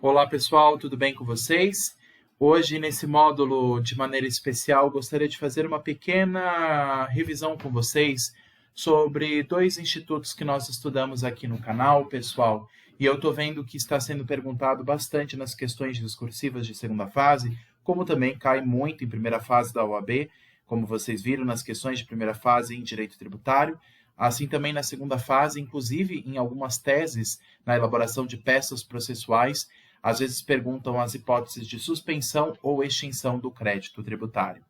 Olá pessoal, tudo bem com vocês? Hoje, nesse módulo de maneira especial, gostaria de fazer uma pequena revisão com vocês sobre dois institutos que nós estudamos aqui no canal, pessoal. E eu estou vendo que está sendo perguntado bastante nas questões discursivas de segunda fase, como também cai muito em primeira fase da OAB, como vocês viram nas questões de primeira fase em direito tributário, assim também na segunda fase, inclusive em algumas teses na elaboração de peças processuais, às vezes perguntam as hipóteses de suspensão ou extinção do crédito tributário.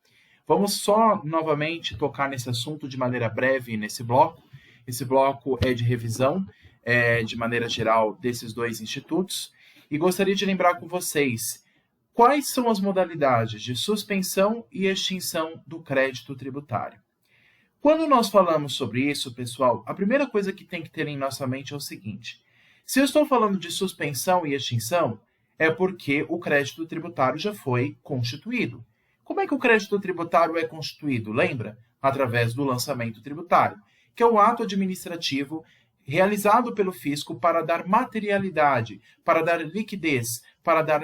Vamos só novamente tocar nesse assunto de maneira breve nesse bloco. Esse bloco é de revisão, de maneira geral, desses dois institutos. E gostaria de lembrar com vocês quais são as modalidades de suspensão e extinção do crédito tributário. Quando nós falamos sobre isso, pessoal, a primeira coisa que tem que ter em nossa mente é o seguinte: se eu estou falando de suspensão e extinção, é porque o crédito tributário já foi constituído. Como é que o crédito tributário é constituído? Lembra? Através do lançamento tributário, que é o ato administrativo realizado pelo fisco para dar materialidade, para dar liquidez, para dar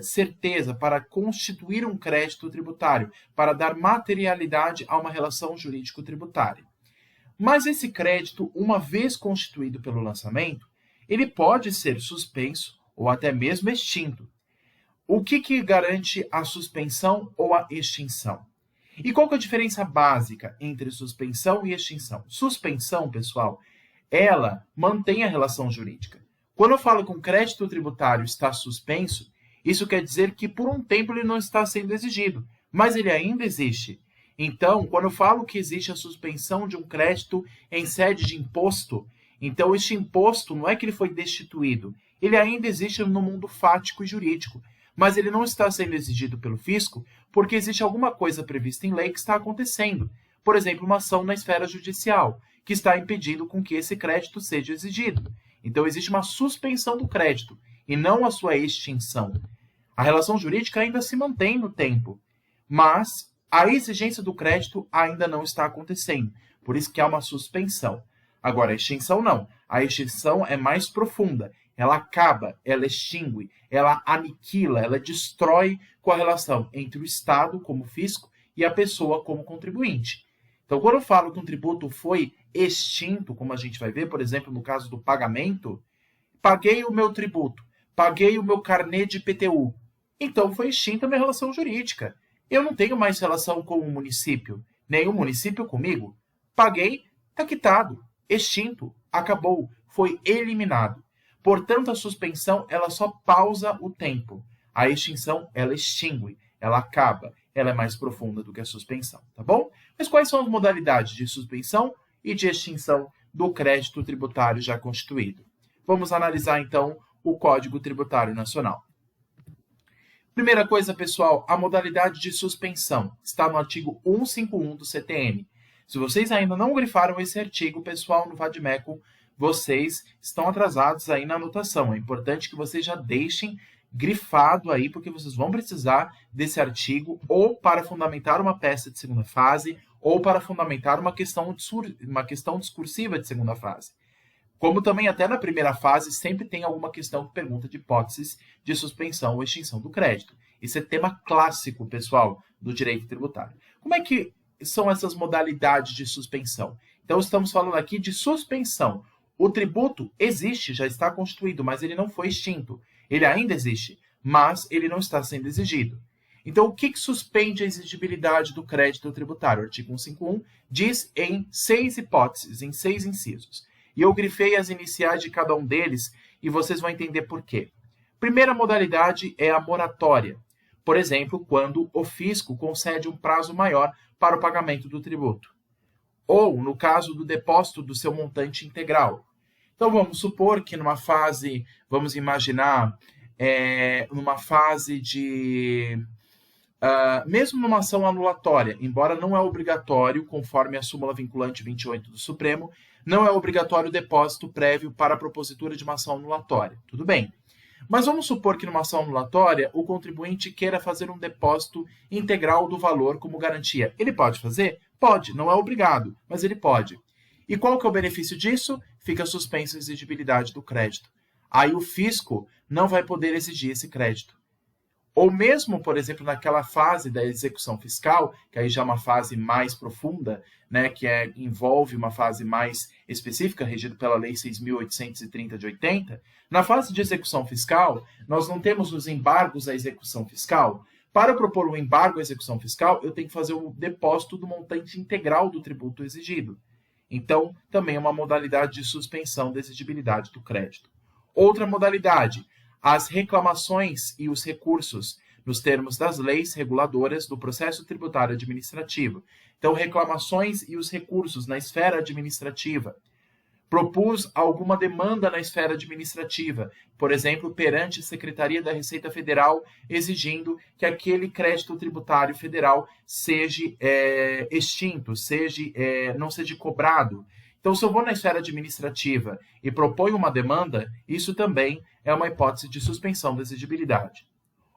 certeza, para constituir um crédito tributário, para dar materialidade a uma relação jurídico-tributária. Mas esse crédito, uma vez constituído pelo lançamento, ele pode ser suspenso ou até mesmo extinto. O que garante a suspensão ou a extinção? E qual que é a diferença básica entre suspensão e extinção? Suspensão, pessoal, ela mantém a relação jurídica. Quando eu falo que um crédito tributário está suspenso, isso quer dizer que por um tempo ele não está sendo exigido, mas ele ainda existe. Então, quando eu falo que existe a suspensão de um crédito em sede de imposto, então este imposto não é que ele foi destituído, ele ainda existe no mundo fático e jurídico, mas ele não está sendo exigido pelo fisco porque existe alguma coisa prevista em lei que está acontecendo. Por exemplo, uma ação na esfera judicial, que está impedindo com que esse crédito seja exigido. Então, existe uma suspensão do crédito e não a sua extinção. A relação jurídica ainda se mantém no tempo, mas a exigência do crédito ainda não está acontecendo, por isso que há uma suspensão. Agora, a extinção não. A extinção é mais profunda. Ela acaba, ela extingue, ela aniquila, ela destrói com a relação entre o Estado como fisco e a pessoa como contribuinte. Então, quando eu falo que um tributo foi extinto, como a gente vai ver, por exemplo, no caso do pagamento, paguei o meu tributo, paguei o meu carnê de IPTU, então foi extinta a minha relação jurídica. Eu não tenho mais relação com o município, nem o município comigo. Paguei, está quitado, extinto, acabou, foi eliminado. Portanto, a suspensão ela só pausa o tempo. A extinção ela extingue, ela acaba, ela é mais profunda do que a suspensão, tá bom? Mas quais são as modalidades de suspensão e de extinção do crédito tributário já constituído? Vamos analisar, então, o Código Tributário Nacional. Primeira coisa, pessoal, a modalidade de suspensão está no artigo 151 do CTN. Se vocês ainda não grifaram esse artigo, pessoal, no Vadimeco, vocês estão atrasados aí na anotação. É importante que vocês já deixem grifado aí, porque vocês vão precisar desse artigo ou para fundamentar uma peça de segunda fase ou para fundamentar uma questão discursiva de segunda fase. Como também até na primeira fase sempre tem alguma questão que pergunta de hipóteses de suspensão ou extinção do crédito. Isso é tema clássico, pessoal, do direito tributário. Como é que são essas modalidades de suspensão? Então, estamos falando aqui de suspensão. O tributo existe, já está constituído, mas ele não foi extinto. Ele ainda existe, mas ele não está sendo exigido. Então, o que suspende a exigibilidade do crédito tributário? O artigo 151 diz em 6 hipóteses, em 6 incisos. E eu grifei as iniciais de cada um deles e vocês vão entender por quê. Primeira modalidade é a moratória. Por exemplo, quando o fisco concede um prazo maior para o pagamento do tributo. Ou, no caso do depósito do seu montante integral. Então, vamos supor que numa fase, vamos imaginar, numa fase de... mesmo numa ação anulatória, embora não é obrigatório, conforme a súmula vinculante 28 do Supremo, não é obrigatório o depósito prévio para a propositura de uma ação anulatória. Tudo bem. Mas vamos supor que numa ação anulatória, o contribuinte queira fazer um depósito integral do valor como garantia. Ele pode fazer? Pode, não é obrigado, mas ele pode. E qual que é o benefício disso? Fica suspensa a exigibilidade do crédito. Aí o fisco não vai poder exigir esse crédito. Ou mesmo, por exemplo, naquela fase da execução fiscal, que aí já é uma fase mais profunda, né, que envolve uma fase mais específica, regida pela Lei 6.830 de 80, na fase de execução fiscal, nós não temos os embargos à execução fiscal. Para propor um embargo à execução fiscal, eu tenho que fazer o depósito do montante integral do tributo exigido. Então, também é uma modalidade de suspensão da exigibilidade do crédito. Outra modalidade, as reclamações e os recursos nos termos das leis reguladoras do processo tributário administrativo. Então, reclamações e os recursos na esfera administrativa. Propus alguma demanda na esfera administrativa, por exemplo, perante a Secretaria da Receita Federal, exigindo que aquele crédito tributário federal seja extinto, não seja cobrado. Então, se eu vou na esfera administrativa e proponho uma demanda, isso também é uma hipótese de suspensão da exigibilidade.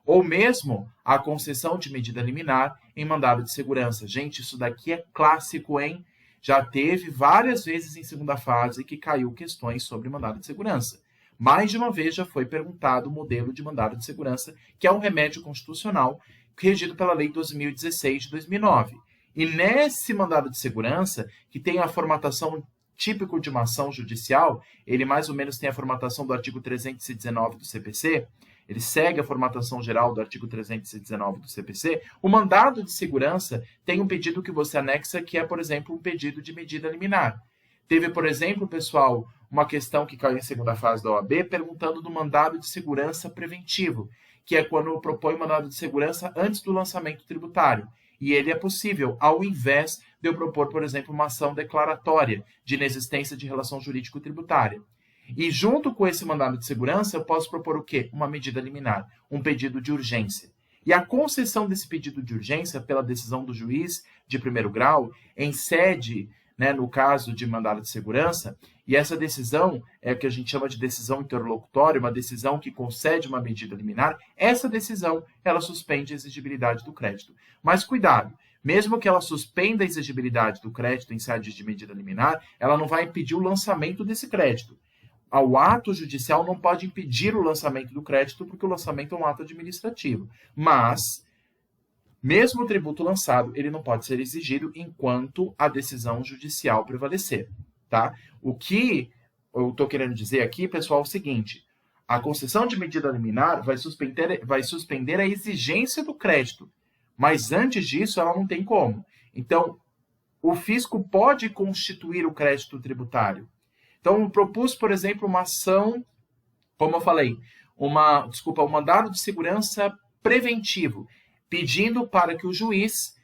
Ou mesmo a concessão de medida liminar em mandado de segurança. Gente, isso daqui é clássico, hein? Já teve várias vezes em segunda fase que caiu questões sobre mandado de segurança. Mais de uma vez já foi perguntado o modelo de mandado de segurança, que é um remédio constitucional regido pela Lei 12.016 de 2009. E nesse mandado de segurança, que tem a formatação típico de uma ação judicial, ele mais ou menos tem a formatação do artigo 319 do CPC, ele segue a formatação geral do artigo 319 do CPC, o mandado de segurança tem um pedido que você anexa, que é, por exemplo, um pedido de medida liminar. Teve, por exemplo, pessoal, uma questão que caiu em segunda fase da OAB, perguntando do mandado de segurança preventivo, que é quando propõe o mandado de segurança antes do lançamento tributário. E ele é possível, ao invés de eu propor, por exemplo, uma ação declaratória de inexistência de relação jurídico-tributária. E junto com esse mandado de segurança, eu posso propor o quê? Uma medida liminar, um pedido de urgência. E a concessão desse pedido de urgência pela decisão do juiz de primeiro grau, em sede, no caso de mandado de segurança, e essa decisão é o que a gente chama de decisão interlocutória, uma decisão que concede uma medida liminar, essa decisão, ela suspende a exigibilidade do crédito. Mas cuidado, mesmo que ela suspenda a exigibilidade do crédito em sede de medida liminar, ela não vai impedir o lançamento desse crédito. O ato judicial não pode impedir o lançamento do crédito, porque o lançamento é um ato administrativo. Mas, mesmo o tributo lançado, ele não pode ser exigido enquanto a decisão judicial prevalecer. Tá? O que eu estou querendo dizer aqui, pessoal, é o seguinte: a concessão de medida liminar vai suspender a exigência do crédito, mas antes disso ela não tem como. Então, o fisco pode constituir o crédito tributário. Então, eu propus, por exemplo, uma ação, como eu falei, um mandado de segurança preventivo, pedindo para que o juiz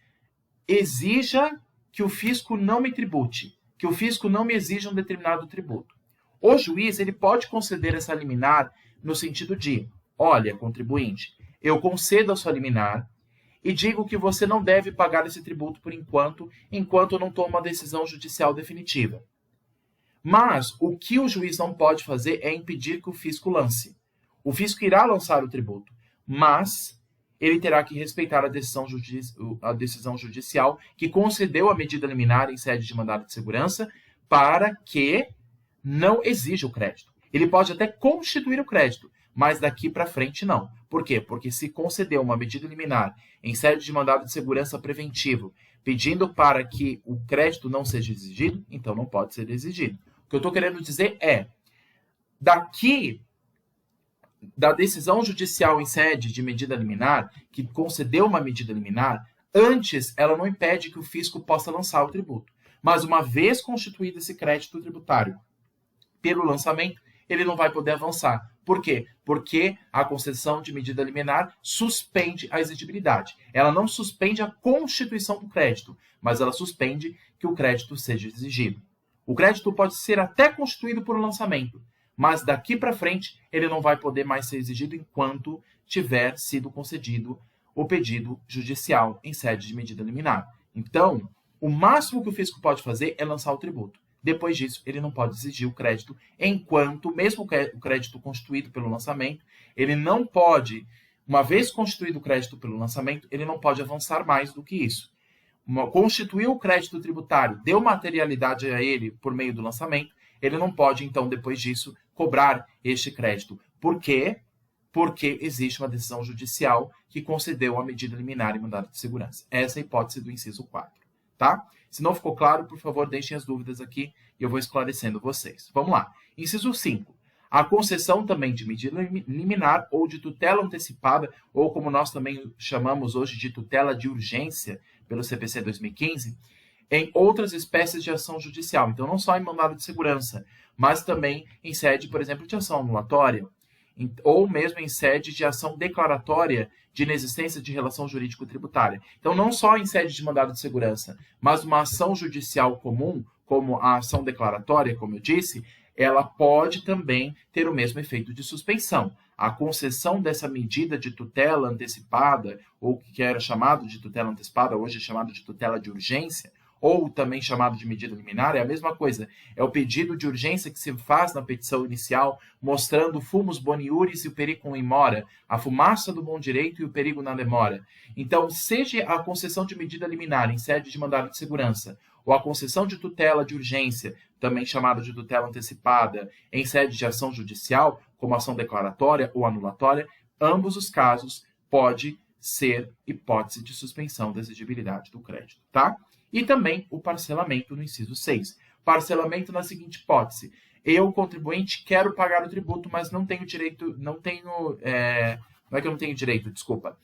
exija que o fisco não me tribute, que o fisco não me exija um determinado tributo. O juiz ele pode conceder essa liminar no sentido de, olha, contribuinte, eu concedo a sua liminar e digo que você não deve pagar esse tributo por enquanto eu não tomo uma decisão judicial definitiva. Mas o que o juiz não pode fazer é impedir que o fisco lance. O fisco irá lançar o tributo, mas ele terá que respeitar a decisão judicial que concedeu a medida liminar em sede de mandado de segurança para que não exija o crédito. Ele pode até constituir o crédito, mas daqui para frente não. Por quê? Porque se concedeu uma medida liminar em sede de mandado de segurança preventivo, pedindo para que o crédito não seja exigido, então não pode ser exigido. O que eu estou querendo dizer é, daqui da decisão judicial em sede de medida liminar, que concedeu uma medida liminar, antes ela não impede que o fisco possa lançar o tributo. Mas uma vez constituído esse crédito tributário pelo lançamento, ele não vai poder avançar. Por quê? Porque a concessão de medida liminar suspende a exigibilidade. Ela não suspende a constituição do crédito, mas ela suspende que o crédito seja exigido. O crédito pode ser até constituído por um lançamento, mas daqui para frente ele não vai poder mais ser exigido enquanto tiver sido concedido o pedido judicial em sede de medida liminar. Então, o máximo que o fisco pode fazer é lançar o tributo. Depois disso, ele não pode exigir o crédito enquanto, mesmo o crédito constituído pelo lançamento, ele não pode, uma vez constituído o crédito pelo lançamento, ele não pode avançar mais do que isso. Constituiu o crédito tributário, deu materialidade a ele por meio do lançamento, ele não pode, então, depois disso, cobrar este crédito. Por quê? Porque existe uma decisão judicial que concedeu a medida liminar e mandado de segurança. Essa é a hipótese do inciso 4, tá? Se não ficou claro, por favor, deixem as dúvidas aqui e eu vou esclarecendo vocês. Vamos lá. Inciso 5. A concessão também de medida liminar ou de tutela antecipada, ou como nós também chamamos hoje de tutela de urgência, pelo CPC 2015, em outras espécies de ação judicial. Então, não só em mandado de segurança, mas também em sede, por exemplo, de ação anulatória, ou mesmo em sede de ação declaratória de inexistência de relação jurídico-tributária. Então, não só em sede de mandado de segurança, mas uma ação judicial comum, como a ação declaratória, como eu disse, ela pode também ter o mesmo efeito de suspensão. A concessão dessa medida de tutela antecipada, ou que era chamado de tutela antecipada, hoje é chamado de tutela de urgência, ou também chamado de medida liminar, é a mesma coisa. É o pedido de urgência que se faz na petição inicial, mostrando fumus boniuris e o periculum in mora, a fumaça do bom direito e o perigo na demora. Então, seja a concessão de medida liminar em sede de mandado de segurança, ou a concessão de tutela de urgência, também chamada de tutela antecipada, em sede de ação judicial, como ação declaratória ou anulatória, ambos os casos pode ser hipótese de suspensão da exigibilidade do crédito, tá? E também o parcelamento no inciso 6. Parcelamento na seguinte hipótese. Eu, contribuinte, quero pagar o tributo, mas não tenho direito, não é que eu não tenho direito, desculpa.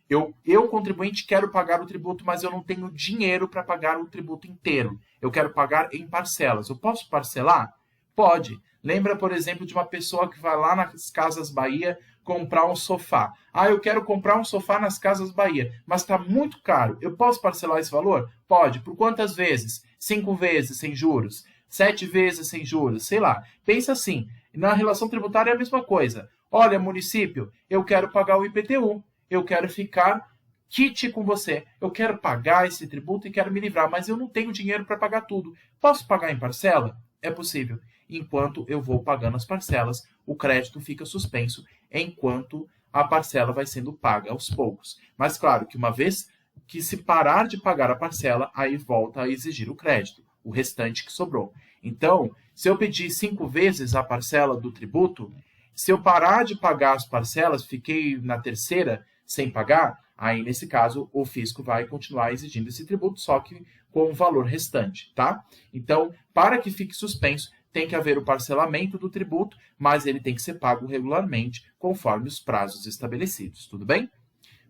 Eu, contribuinte, quero pagar o tributo, mas eu não tenho dinheiro para pagar o tributo inteiro. Eu quero pagar em parcelas. Eu posso parcelar? Pode. Lembra, por exemplo, de uma pessoa que vai lá nas Casas Bahia comprar um sofá. Ah, eu quero comprar um sofá nas Casas Bahia, mas está muito caro. Eu posso parcelar esse valor? Pode. Por quantas vezes? 5 vezes sem juros? 7 vezes sem juros? Sei lá. Pensa assim, na relação tributária é a mesma coisa. Olha, município, eu quero pagar o IPTU. Eu quero ficar quite com você. Eu quero pagar esse tributo e quero me livrar, mas eu não tenho dinheiro para pagar tudo. Posso pagar em parcela? É possível. Enquanto eu vou pagando as parcelas, o crédito fica suspenso enquanto a parcela vai sendo paga aos poucos. Mas claro que uma vez que se parar de pagar a parcela, aí volta a exigir o crédito, o restante que sobrou. Então, se eu pedir 5 vezes a parcela do tributo, se eu parar de pagar as parcelas, fiquei na terceira sem pagar, aí nesse caso o fisco vai continuar exigindo esse tributo, só que com o valor restante, tá? Então, para que fique suspenso, tem que haver o parcelamento do tributo, mas ele tem que ser pago regularmente, conforme os prazos estabelecidos, tudo bem?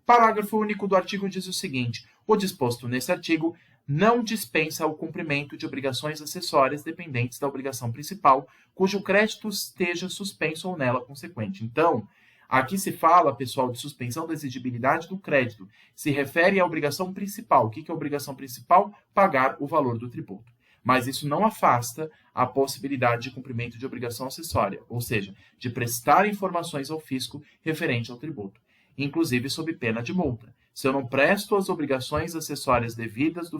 Parágrafo único do artigo diz o seguinte: o disposto nesse artigo não dispensa o cumprimento de obrigações acessórias dependentes da obrigação principal, cujo crédito esteja suspenso ou nela consequente. Então, aqui se fala, pessoal, de suspensão da exigibilidade do crédito. Se refere à obrigação principal. O que é a obrigação principal? Pagar o valor do tributo. Mas isso não afasta a possibilidade de cumprimento de obrigação acessória, ou seja, de prestar informações ao fisco referente ao tributo, inclusive sob pena de multa. Se eu não presto as obrigações acessórias devidas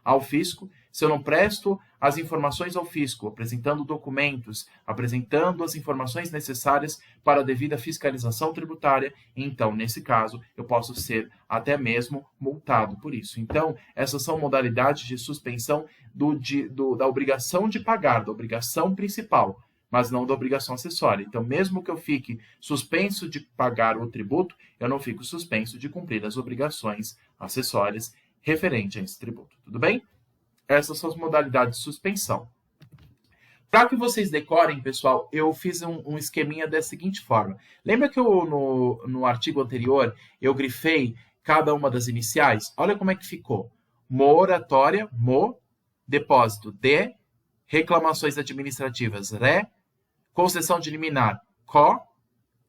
ao fisco, se eu não presto as informações ao fisco, apresentando documentos, apresentando as informações necessárias para a devida fiscalização tributária, então, nesse caso, eu posso ser até mesmo multado por isso. Então, essas são modalidades de suspensão da obrigação de pagar, da obrigação principal, mas não da obrigação acessória. Então, mesmo que eu fique suspenso de pagar o tributo, eu não fico suspenso de cumprir as obrigações acessórias referente a esse tributo. Tudo bem? Essas são as modalidades de suspensão. Para que vocês decorem, pessoal, eu fiz um esqueminha da seguinte forma. Lembra que no artigo anterior eu grifei cada uma das iniciais? Olha como é que ficou. Moratória, mo, depósito, de, reclamações administrativas, re, concessão de liminar, co,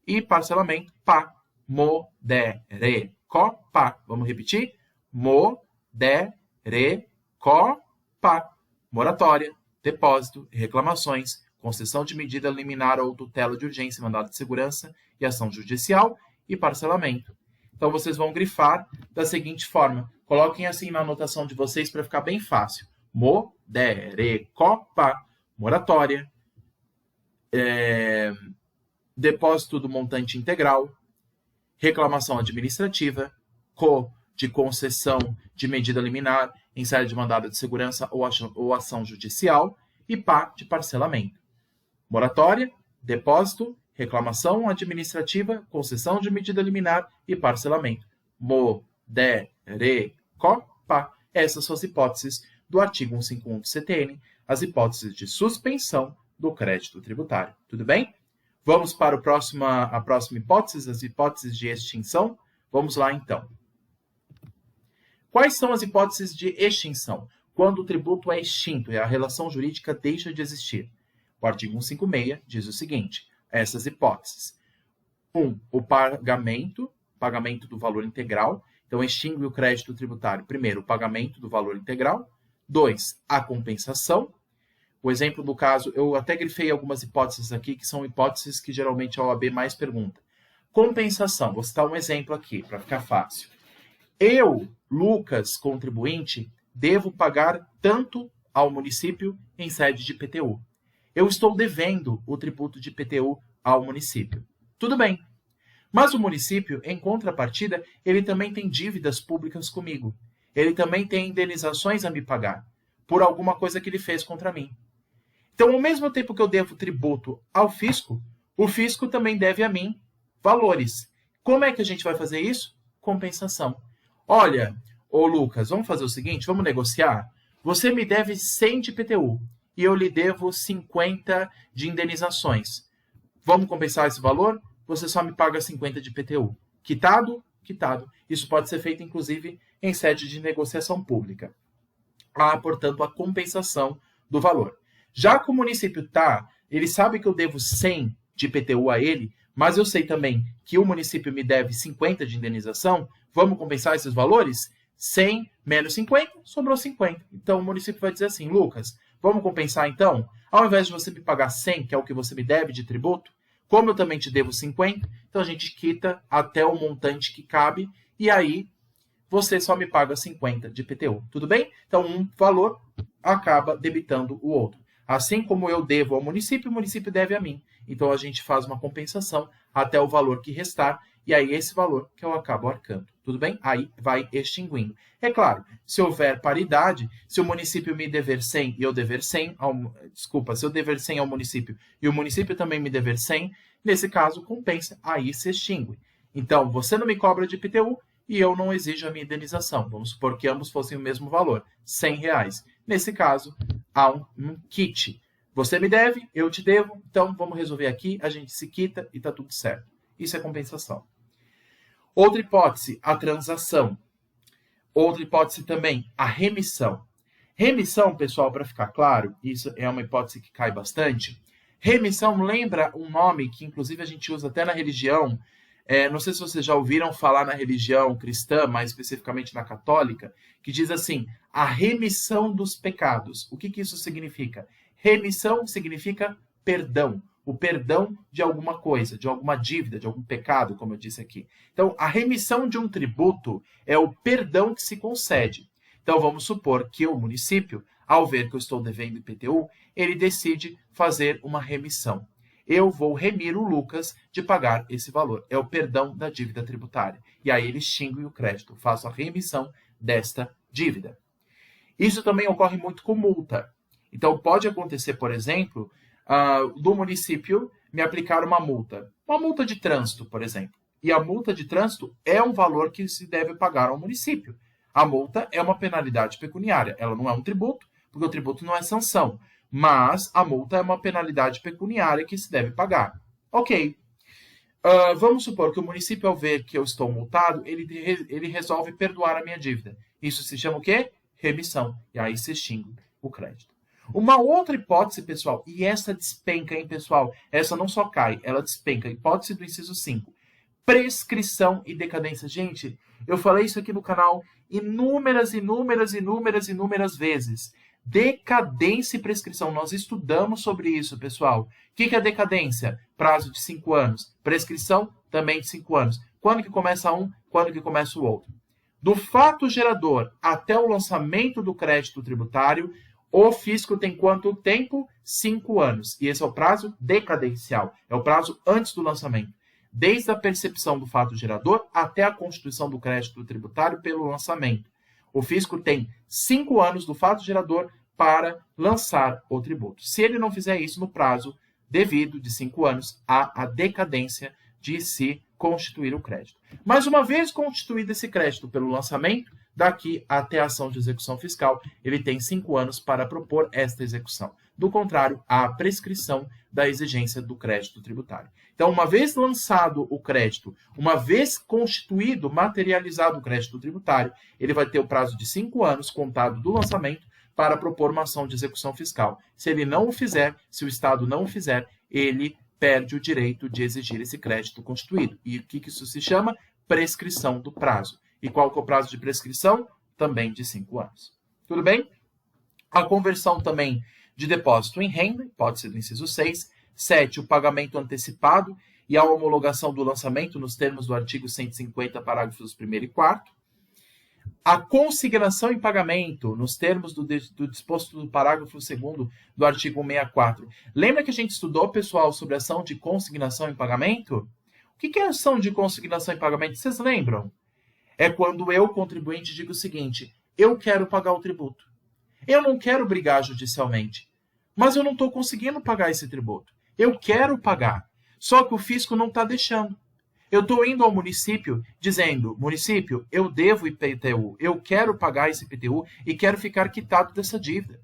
e parcelamento, pá. Mo, de, re, co, pá. Vamos repetir? Mo, de, re, co, pá. Moratória, depósito e reclamações, concessão de medida liminar ou tutela de urgência, mandado de segurança e ação judicial e parcelamento. Então, vocês vão grifar da seguinte forma. Coloquem assim na anotação de vocês para ficar bem fácil. Mo, de, re, co, pá. Moratória, depósito do montante integral, reclamação administrativa, co, de concessão de medida liminar em sede de mandado de segurança ou ação judicial, e PA de parcelamento. Moratória, depósito, reclamação administrativa, concessão de medida liminar e parcelamento. Mo-de-re-co-pa. Essas são as hipóteses do artigo 151 do CTN, as hipóteses de suspensão do crédito tributário. Tudo bem? Vamos para a próxima hipótese, as hipóteses de extinção. Vamos lá, então. Quais são as hipóteses de extinção? Quando o tributo é extinto e a relação jurídica deixa de existir. O artigo 156 diz o seguinte, essas hipóteses. 1. O pagamento do valor integral. Então, extingue o crédito tributário. Primeiro, o pagamento do valor integral. 2. A compensação. O exemplo do caso, eu até grifei algumas hipóteses aqui, que são hipóteses que geralmente a OAB mais pergunta. Compensação. Vou citar um exemplo aqui, para ficar fácil. Eu, Lucas, contribuinte, devo pagar tanto ao município em sede de IPTU. Eu estou devendo o tributo de IPTU ao município. Tudo bem. Mas o município, em contrapartida, ele também tem dívidas públicas comigo. Ele também tem indenizações a me pagar por alguma coisa que ele fez contra mim. Então, ao mesmo tempo que eu devo tributo ao fisco, o fisco também deve a mim valores. Como é que a gente vai fazer isso? Compensação. Olha, ô Lucas, vamos fazer o seguinte, vamos negociar? Você me deve 100 de IPTU e eu lhe devo 50 de indenizações. Vamos compensar esse valor? Você só me paga 50 de IPTU. Quitado? Quitado. Isso pode ser feito, inclusive, em sede de negociação pública. Há, portanto, a compensação do valor. Já que o município ele sabe que eu devo 100 de IPTU a ele, mas eu sei também que o município me deve 50 de indenização, vamos compensar esses valores? 100 menos 50, sobrou 50. Então, o município vai dizer assim, Lucas, vamos compensar então? Ao invés de você me pagar 100, que é o que você me deve de tributo, como eu também te devo 50, então a gente quita até o montante que cabe, e aí você só me paga 50 de IPTU. Tudo bem? Então, um valor acaba debitando o outro. Assim como eu devo ao município, o município deve a mim. Então, a gente faz uma compensação até o valor que restar, e aí esse valor que eu acabo arcando. Tudo bem? Aí vai extinguindo. É claro, se houver paridade, se o município me dever 100 e eu dever 100, se eu dever 100 ao município e o município também me dever 100, nesse caso, compensa, aí se extingue. Então, você não me cobra de IPTU e eu não exijo a minha indenização. Vamos supor que ambos fossem o mesmo valor, R$100. Nesse caso, há um kit. Você me deve, eu te devo, então vamos resolver aqui, a gente se quita e está tudo certo. Isso é compensação. Outra hipótese, a transação. Outra hipótese também, a remissão. Remissão, pessoal, para ficar claro, isso é uma hipótese que cai bastante. Remissão lembra um nome que, inclusive, a gente usa até na religião. Não sei se vocês já ouviram falar na religião cristã, mais especificamente na católica, que diz assim, a remissão dos pecados. O que isso significa? Remissão significa perdão. O perdão de alguma coisa, de alguma dívida, de algum pecado, como eu disse aqui. Então, a remissão de um tributo é o perdão que se concede. Então, vamos supor que o município, ao ver que eu estou devendo IPTU, ele decide fazer uma remissão. Eu vou remir o Lucas de pagar esse valor. É o perdão da dívida tributária. E aí ele extingue o crédito. Faço a remissão desta dívida. Isso também ocorre muito com multa. Então, pode acontecer, por exemplo, do município me aplicar uma multa de trânsito, por exemplo. E a multa de trânsito é um valor que se deve pagar ao município. A multa é uma penalidade pecuniária. Ela não é um tributo, porque o tributo não é sanção. Mas a multa é uma penalidade pecuniária que se deve pagar. Ok. Vamos supor que o município, ao ver que eu estou multado, ele resolve perdoar a minha dívida. Isso se chama o quê? Remissão. E aí se extingue o crédito. Uma outra hipótese, pessoal, e essa despenca, hein, pessoal? Essa não só cai, ela despenca. Hipótese do inciso 5. Prescrição e decadência. Gente, eu falei isso aqui no canal inúmeras vezes. Decadência e prescrição. Nós estudamos sobre isso, pessoal. O que é decadência? Prazo de 5 anos. Prescrição, também de 5 anos. Quando que começa um, quando que começa o outro? Do fato gerador até o lançamento do crédito tributário, o fisco tem quanto tempo? 5 anos. E esse é o prazo decadencial. É o prazo antes do lançamento. Desde a percepção do fato gerador até a constituição do crédito tributário pelo lançamento. O fisco tem 5 anos do fato gerador para lançar o tributo. Se ele não fizer isso no prazo devido de 5 anos, há a decadência de se constituir o crédito. Mas uma vez constituído esse crédito pelo lançamento, daqui até a ação de execução fiscal, ele tem 5 anos para propor esta execução. Do contrário, há a prescrição da exigência do crédito tributário. Então, uma vez lançado o crédito, uma vez constituído, materializado o crédito tributário, ele vai ter o prazo de 5 anos contado do lançamento para propor uma ação de execução fiscal. Se ele não o fizer, se o Estado não o fizer, ele perde o direito de exigir esse crédito constituído. E o que isso se chama? Prescrição do prazo. E qual que é o prazo de prescrição? Também de 5 anos. Tudo bem? A conversão também de depósito em renda, hipótese do inciso 6. 7. O pagamento antecipado e a homologação do lançamento nos termos do artigo 150, parágrafos 1º e 4º. A consignação em pagamento, nos termos do disposto do parágrafo 2º do artigo 164. Lembra que a gente estudou, pessoal, sobre a ação de consignação em pagamento? O que é a ação de consignação em pagamento? Vocês lembram? É quando eu, contribuinte, digo o seguinte: eu quero pagar o tributo. Eu não quero brigar judicialmente, mas eu não estou conseguindo pagar esse tributo. Eu quero pagar, só que o fisco não está deixando. Eu estou indo ao município dizendo: município, eu devo IPTU, eu quero pagar esse IPTU e quero ficar quitado dessa dívida.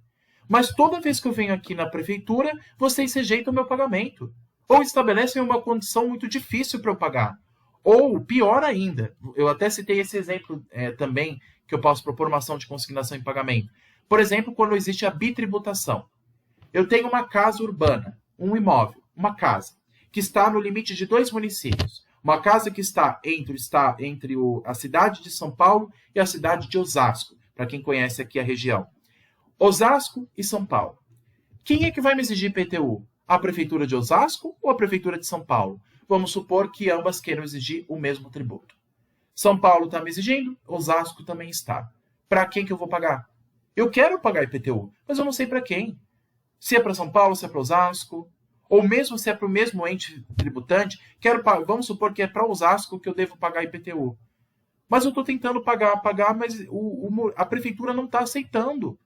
Mas toda vez que eu venho aqui na prefeitura, vocês rejeitam o meu pagamento. Ou estabelecem uma condição muito difícil para eu pagar. Ou, pior ainda, eu até citei esse exemplo também, que eu posso propor uma ação de consignação em pagamento. Por exemplo, quando existe a bitributação. Eu tenho uma casa urbana, um imóvel, uma casa, que está no limite de 2 municípios. Uma casa que está entre a cidade de São Paulo e a cidade de Osasco, para quem conhece aqui a região. Osasco e São Paulo. Quem é que vai me exigir IPTU? A Prefeitura de Osasco ou a Prefeitura de São Paulo? Vamos supor que ambas queiram exigir o mesmo tributo. São Paulo está me exigindo, Osasco também está. Para quem que eu vou pagar? Eu quero pagar IPTU, mas eu não sei para quem. Se é para São Paulo, se é para Osasco, ou mesmo se é para o mesmo ente tributante, vamos supor que é para Osasco que eu devo pagar IPTU. Mas eu estou tentando pagar, mas a prefeitura não está aceitando.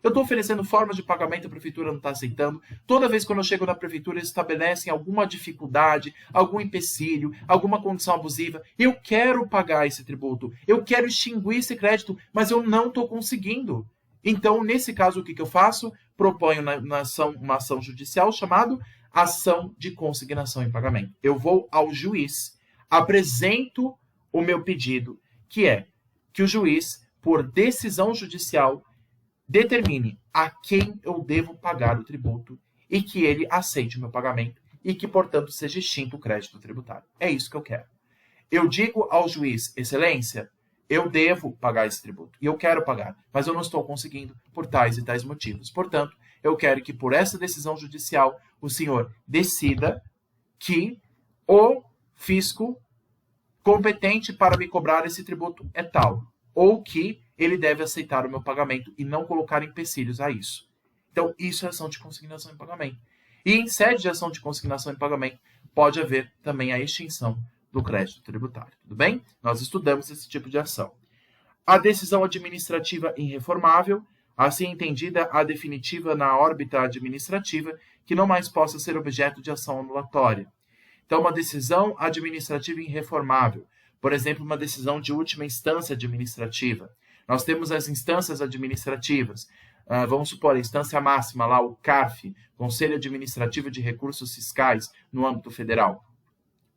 Eu estou oferecendo formas de pagamento, a prefeitura não está aceitando. Toda vez que eu chego na prefeitura, eles estabelecem alguma dificuldade, algum empecilho, alguma condição abusiva. Eu quero pagar esse tributo, eu quero extinguir esse crédito, mas eu não estou conseguindo. Então, nesse caso, o que eu faço? Proponho uma ação judicial chamada ação de consignação em pagamento. Eu vou ao juiz, apresento o meu pedido, que é que o juiz, por decisão judicial, determine a quem eu devo pagar o tributo e que ele aceite o meu pagamento e que, portanto, seja extinto o crédito tributário. É isso que eu quero. Eu digo ao juiz: excelência, eu devo pagar esse tributo e eu quero pagar, mas eu não estou conseguindo por tais e tais motivos. Portanto, eu quero que, por essa decisão judicial, o senhor decida que o fisco competente para me cobrar esse tributo é tal, ou que ele deve aceitar o meu pagamento e não colocar empecilhos a isso. Então, isso é ação de consignação em pagamento. E em sede de ação de consignação em pagamento, pode haver também a extinção do crédito tributário. Tudo bem? Nós estudamos esse tipo de ação. A decisão administrativa irreformável, assim entendida a definitiva na órbita administrativa, que não mais possa ser objeto de ação anulatória. Então, uma decisão administrativa irreformável, por exemplo, uma decisão de última instância administrativa. Nós temos as instâncias administrativas. Vamos supor, a instância máxima lá, o CARF, Conselho Administrativo de Recursos Fiscais, no âmbito federal.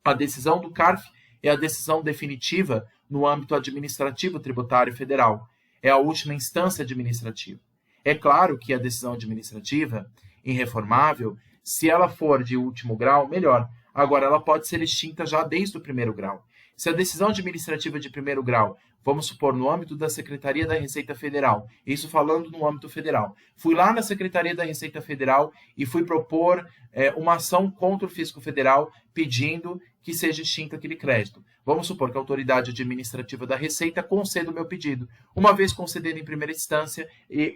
A decisão do CARF é a decisão definitiva no âmbito administrativo tributário federal. É a última instância administrativa. É claro que a decisão administrativa irreformável, se ela for de último grau, melhor. Agora, ela pode ser extinta já desde o primeiro grau. Se a decisão administrativa de primeiro grau, vamos supor, no âmbito da Secretaria da Receita Federal, isso falando no âmbito federal, fui lá na Secretaria da Receita Federal e fui propor uma ação contra o Fisco Federal pedindo que seja extinto aquele crédito. Vamos supor que a autoridade administrativa da Receita conceda o meu pedido. Uma vez concedido em primeira instância,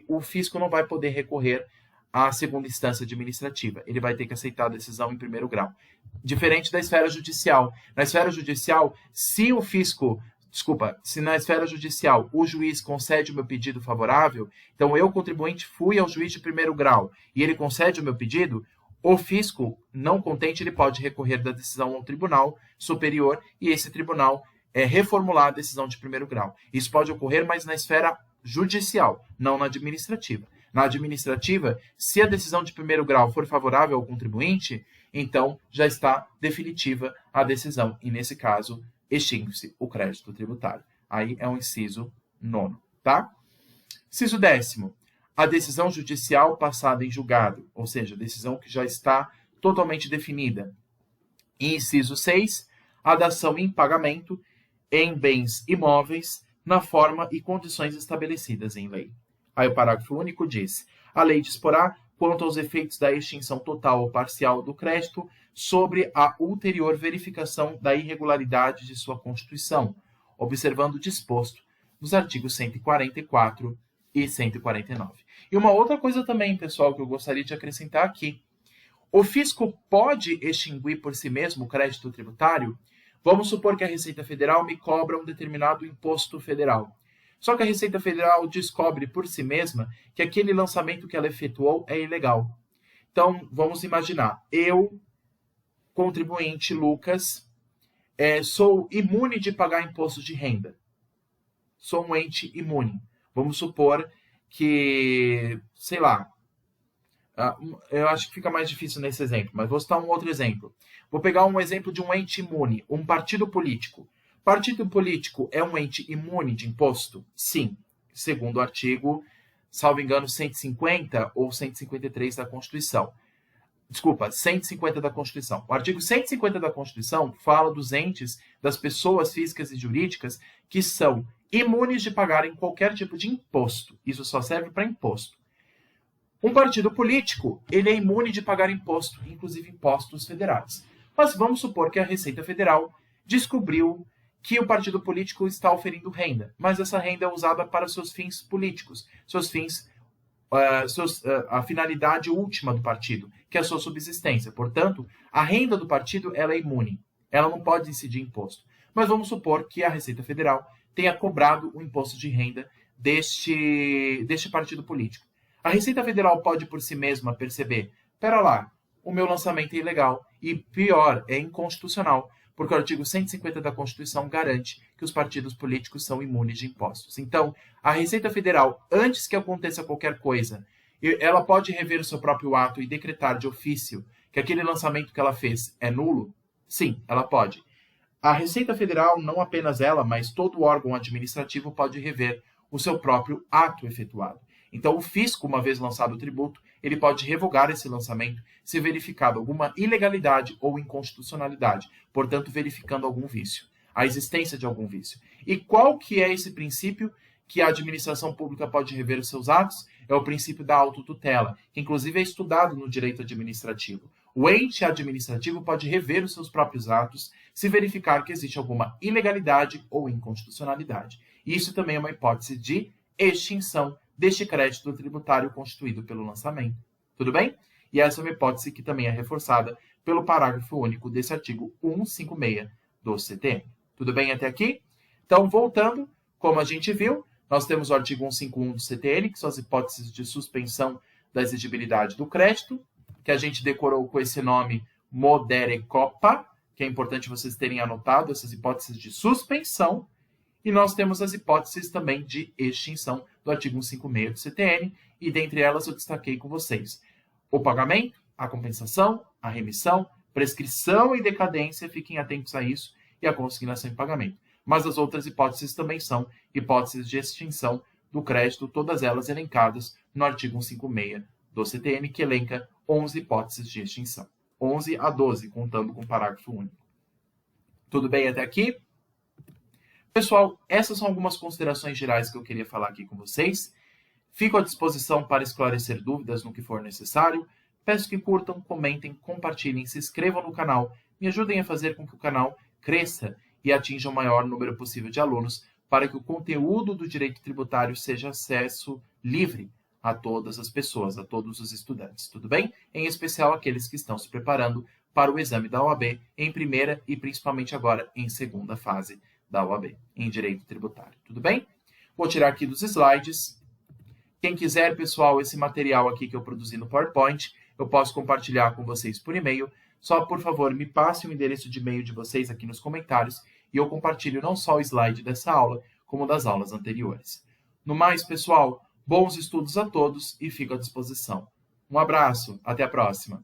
o fisco não vai poder recorrer à segunda instância administrativa. Ele vai ter que aceitar a decisão em primeiro grau. Diferente da esfera judicial. Na esfera judicial, se o fisco Desculpa, se na esfera judicial o juiz concede o meu pedido favorável, então eu, contribuinte, fui ao juiz de primeiro grau e ele concede o meu pedido, o fisco, não contente, ele pode recorrer da decisão ao tribunal superior e esse tribunal reformular a decisão de primeiro grau. Isso pode ocorrer, mas na esfera judicial, não na administrativa. Na administrativa, se a decisão de primeiro grau for favorável ao contribuinte, então já está definitiva a decisão e, nesse caso, extingue-se o crédito tributário. Aí é um inciso 9º, tá? Inciso 10º. A decisão judicial passada em julgado, ou seja, a decisão que já está totalmente definida. E inciso 6, a dação em pagamento em bens imóveis na forma e condições estabelecidas em lei. Aí o parágrafo único diz: a lei disporá quanto aos efeitos da extinção total ou parcial do crédito sobre a ulterior verificação da irregularidade de sua constituição, observando o disposto nos artigos 144 e 149. E uma outra coisa também, pessoal, que eu gostaria de acrescentar aqui. O fisco pode extinguir por si mesmo o crédito tributário? Vamos supor que a Receita Federal me cobra um determinado imposto federal. Só que a Receita Federal descobre por si mesma que aquele lançamento que ela efetuou é ilegal. Então, vamos imaginar, eu, contribuinte Lucas, sou imune de pagar imposto de renda. Sou um ente imune. Vamos supor que, sei lá, eu acho que fica mais difícil nesse exemplo, mas vou citar um outro exemplo. Vou pegar um exemplo de um ente imune, um partido político. Partido político é um ente imune de imposto? Sim, segundo o artigo, salvo engano, 150 ou 153 da Constituição. Desculpa, 150 da Constituição. O artigo 150 da Constituição fala dos entes, das pessoas físicas e jurídicas que são imunes de pagarem qualquer tipo de imposto. Isso só serve para imposto. Um partido político, ele é imune de pagar imposto, inclusive impostos federais. Mas vamos supor que a Receita Federal descobriu que o partido político está oferindo renda, mas essa renda é usada para seus fins políticos, seus fins, a finalidade última do partido, que é a sua subsistência. Portanto, a renda do partido ela é imune, ela não pode incidir imposto. Mas vamos supor que a Receita Federal tenha cobrado o imposto de renda deste partido político. A Receita Federal pode por si mesma perceber, pera lá, o meu lançamento é ilegal e, pior, é inconstitucional, porque o artigo 150 da Constituição garante que os partidos políticos são imunes de impostos. Então, a Receita Federal, antes que aconteça qualquer coisa, ela pode rever o seu próprio ato e decretar de ofício que aquele lançamento que ela fez é nulo? Sim, ela pode. A Receita Federal, não apenas ela, mas todo órgão administrativo pode rever o seu próprio ato efetuado. Então, o fisco, uma vez lançado o tributo, ele pode revogar esse lançamento se verificado alguma ilegalidade ou inconstitucionalidade, portanto, verificando algum vício, a existência de algum vício. E qual que é esse princípio que a administração pública pode rever os seus atos? É o princípio da autotutela, que inclusive é estudado no direito administrativo. O ente administrativo pode rever os seus próprios atos se verificar que existe alguma ilegalidade ou inconstitucionalidade. Isso também é uma hipótese de extinção deste crédito tributário constituído pelo lançamento. Tudo bem? E essa é uma hipótese que também é reforçada pelo parágrafo único desse artigo 156 do CTN. Tudo bem até aqui? Então, voltando, como a gente viu, nós temos o artigo 151 do CTN, que são as hipóteses de suspensão da exigibilidade do crédito, que a gente decorou com esse nome Modere Copa, que é importante vocês terem anotado essas hipóteses de suspensão. E nós temos as hipóteses também de extinção do artigo 156 do CTN, e dentre elas eu destaquei com vocês o pagamento, a compensação, a remissão, prescrição e decadência, fiquem atentos a isso, e a consignação em pagamento. Mas as outras hipóteses também são hipóteses de extinção do crédito, todas elas elencadas no artigo 156 do CTN, que elenca 11 hipóteses de extinção. 11 a 12, contando com o parágrafo único. Tudo bem até aqui? Pessoal, essas são algumas considerações gerais que eu queria falar aqui com vocês. Fico à disposição para esclarecer dúvidas no que for necessário. Peço que curtam, comentem, compartilhem, se inscrevam no canal, me ajudem a fazer com que o canal cresça e atinja o maior número possível de alunos para que o conteúdo do direito tributário seja acesso livre a todas as pessoas, a todos os estudantes, tudo bem? Em especial aqueles que estão se preparando para o exame da OAB em primeira e principalmente agora em segunda fase da OAB, em Direito Tributário. Tudo bem? Vou tirar aqui dos slides. Quem quiser, pessoal, esse material aqui que eu produzi no PowerPoint, eu posso compartilhar com vocês por e-mail. Só, por favor, me passe o endereço de e-mail de vocês aqui nos comentários e eu compartilho não só o slide dessa aula, como das aulas anteriores. No mais, pessoal, bons estudos a todos e fico à disposição. Um abraço, até a próxima!